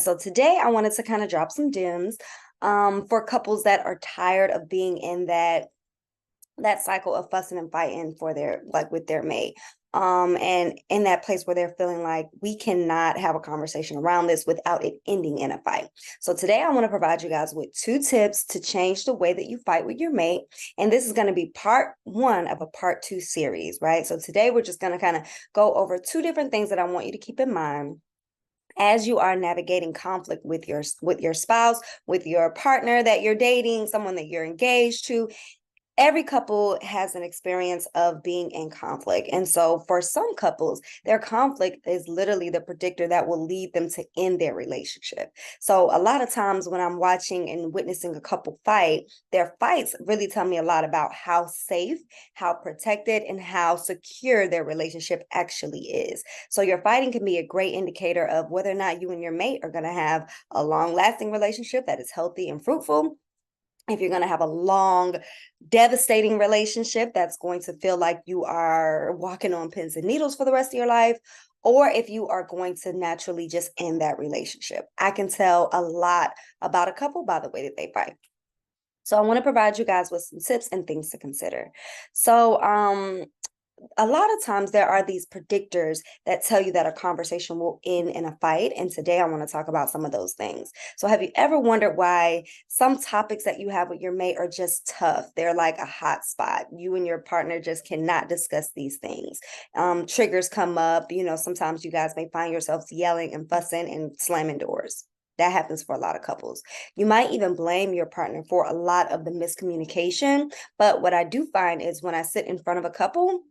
So today I wanted to kind of drop some gems for couples that are tired of being in that cycle of fussing and fighting for their with their mate. And in that place where they're feeling like we cannot have a conversation around this without it ending in a fight. So today I want to provide you guys with 2 tips to change the way that you fight with your mate. And this is going to be part 1 of a part 2 series, right? So today we're just going to kind of go over 2 different things that I want you to keep in mind as you are navigating conflict with your spouse, with your partner that you're dating, someone that you're engaged to. Every couple has an experience of being in conflict. And so for some couples, their conflict is literally the predictor that will lead them to end their relationship. So a lot of times when I'm watching and witnessing a couple fight, their fights really tell me a lot about how safe, how protected, and how secure their relationship actually is. So your fighting can be a great indicator of whether or not you and your mate are going to have a long-lasting relationship that is healthy and fruitful, if you're going to have a long, devastating relationship that's going to feel like you are walking on pins and needles for the rest of your life, or if you are going to naturally just end that relationship. I can tell a lot about a couple by the way that they fight. So I want to provide you guys with some tips and things to consider. So a lot of times there are these predictors that tell you that a conversation will end in a fight. And today I want to talk about some of those things. So have you ever wondered why some topics that you have with your mate are just tough? They're like a hot spot. You and your partner just cannot discuss these things. Triggers come up. Sometimes you guys may find yourselves yelling and fussing and slamming doors. That happens for a lot of couples. You might even blame your partner for a lot of the miscommunication. But what I do find is when I sit in front of a couple,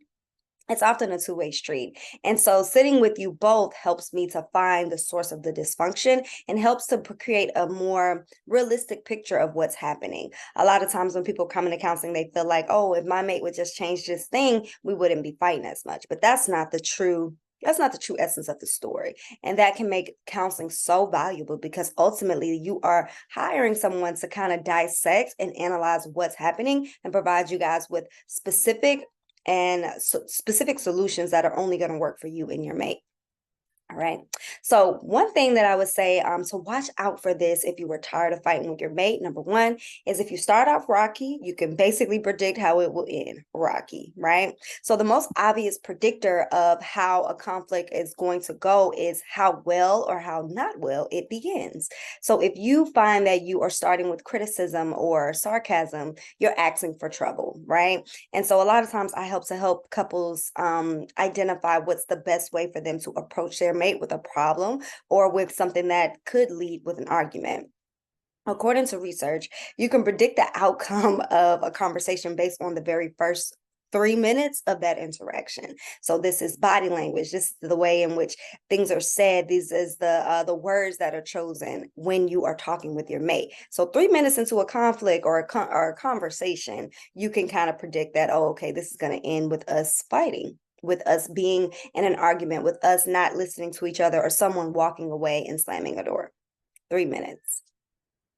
it's often a two-way street. And so sitting with you both helps me to find the source of the dysfunction and helps to create a more realistic picture of what's happening. A lot of times when people come into counseling, they feel like, oh, if my mate would just change this thing, we wouldn't be fighting as much. But that's not the true essence of the story. And that can make counseling so valuable because ultimately you are hiring someone to kind of dissect and analyze what's happening and provide you guys with specific solutions that are only going to work for you and your mate. All right. So one thing that I would say to watch out for this if you were tired of fighting with your mate, number one, is if you start off rocky, you can basically predict how it will end rocky, right? So the most obvious predictor of how a conflict is going to go is how well or how not well it begins. So if you find that you are starting with criticism or sarcasm, you're asking for trouble, right? And so a lot of times I help couples identify what's the best way for them to approach their mate with a problem or with something that could lead with an argument. According to research, you can predict the outcome of a conversation based on the very first 3 minutes of that interaction. So this is body language. This is the way in which things are said. These is the words that are chosen when you are talking with your mate. So 3 minutes into a conflict or a conversation, you can kind of predict that, oh, okay, this is going to end with us fighting, with us being in an argument, with us not listening to each other, or someone walking away and slamming a door. 3 minutes.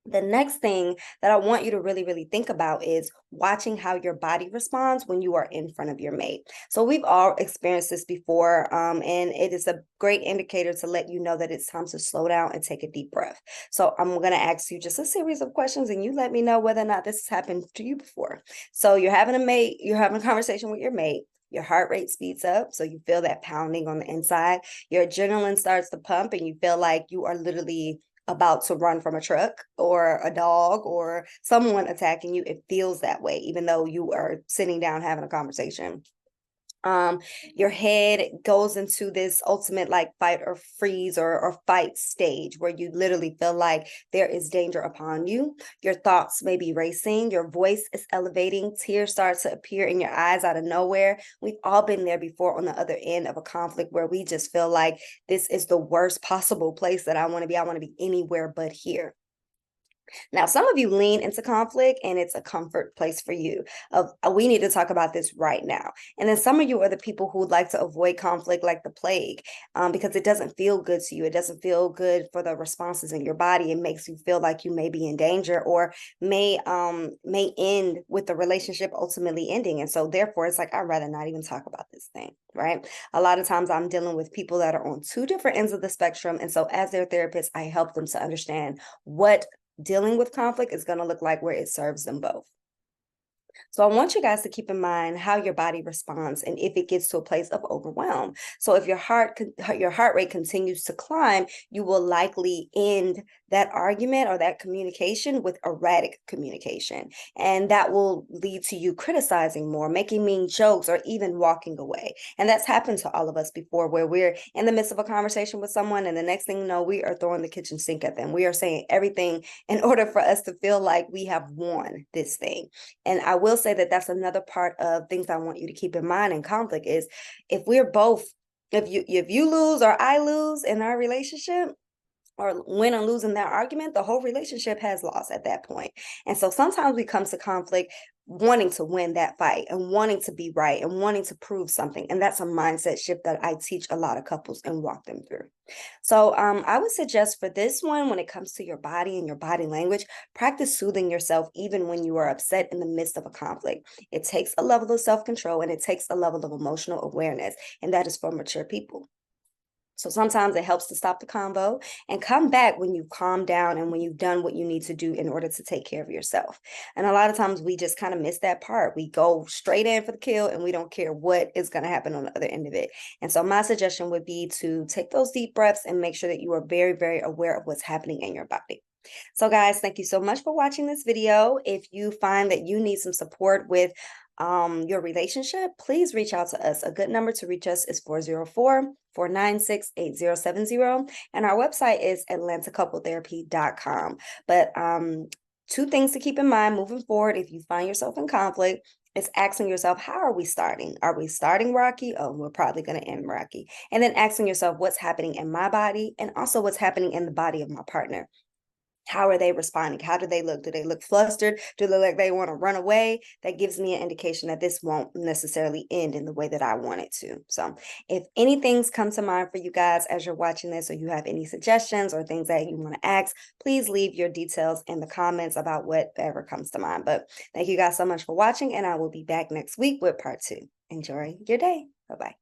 The next thing that I want you to really, really think about is watching how your body responds when you are in front of your mate. So we've all experienced this before, and it is a great indicator to let you know that it's time to slow down and take a deep breath. So I'm going to ask you just a series of questions, and you let me know whether or not this has happened to you before. So you're having a conversation with your mate. Your heart rate speeds up, so you feel that pounding on the inside. Your adrenaline starts to pump, and you feel like you are literally about to run from a truck or a dog or someone attacking you. It feels that way, even though you are sitting down having a conversation. Your head goes into this ultimate like fight or freeze or fight stage where you literally feel like there is danger upon you. Your thoughts may be racing, your voice is elevating, tears start to appear in your eyes out of nowhere. We've all been there before on the other end of a conflict where we just feel like this is the worst possible place that I want to be. I want to be anywhere but here. Now, some of you lean into conflict and it's a comfort place for you of we need to talk about this right now. And then some of you are the people who like to avoid conflict like the plague, because it doesn't feel good to you. It doesn't feel good for the responses in your body. It makes you feel like you may be in danger or may end with the relationship ultimately ending. And so therefore it's like, I'd rather not even talk about this thing, right? A lot of times I'm dealing with people that are on two different ends of the spectrum. And so as their therapist, I help them to understand what dealing with conflict is going to look like where it serves them both. So I want you guys to keep in mind how your body responds and if it gets to a place of overwhelm. So if your heart rate continues to climb, you will likely end that argument or that communication with erratic communication. And that will lead to you criticizing more, making mean jokes, or even walking away. And that's happened to all of us before, where we're in the midst of a conversation with someone and the next thing you know, we are throwing the kitchen sink at them. We are saying everything in order for us to feel like we have won this thing. And I will say that that's another part of things I want you to keep in mind in conflict is if we're both, if you lose or I lose in our relationship, or win or lose in that argument, the whole relationship has lost at that point. And so sometimes we come to conflict wanting to win that fight and wanting to be right and wanting to prove something. And that's a mindset shift that I teach a lot of couples and walk them through. So I would suggest for this one, when it comes to your body and your body language, practice soothing yourself even when you are upset in the midst of a conflict. It takes a level of self-control and it takes a level of emotional awareness, and that is for mature people. So sometimes it helps to stop the combo and come back when you calm down and when you've done what you need to do in order to take care of yourself. And a lot of times we just kind of miss that part. We go straight in for the kill and we don't care what is going to happen on the other end of it. And so my suggestion would be to take those deep breaths and make sure that you are very, very aware of what's happening in your body. So guys, thank you so much for watching this video. If you find that you need some support with your relationship, please reach out to us. A good number to reach us is 404-496-8070. And our website is atlantacoupletherapy.com. But two things to keep in mind moving forward if you find yourself in conflict is asking yourself, how are we starting? Are we starting rocky? Oh, we're probably going to end rocky. And then asking yourself what's happening in my body and also what's happening in the body of my partner. How are they responding? How do they look? Do they look flustered? Do they look like they want to run away? That gives me an indication that this won't necessarily end in the way that I want it to. So if anything's come to mind for you guys as you're watching this, or you have any suggestions or things that you want to ask, please leave your details in the comments about whatever comes to mind. But thank you guys so much for watching, and I will be back next week with part 2. Enjoy your day. Bye-bye.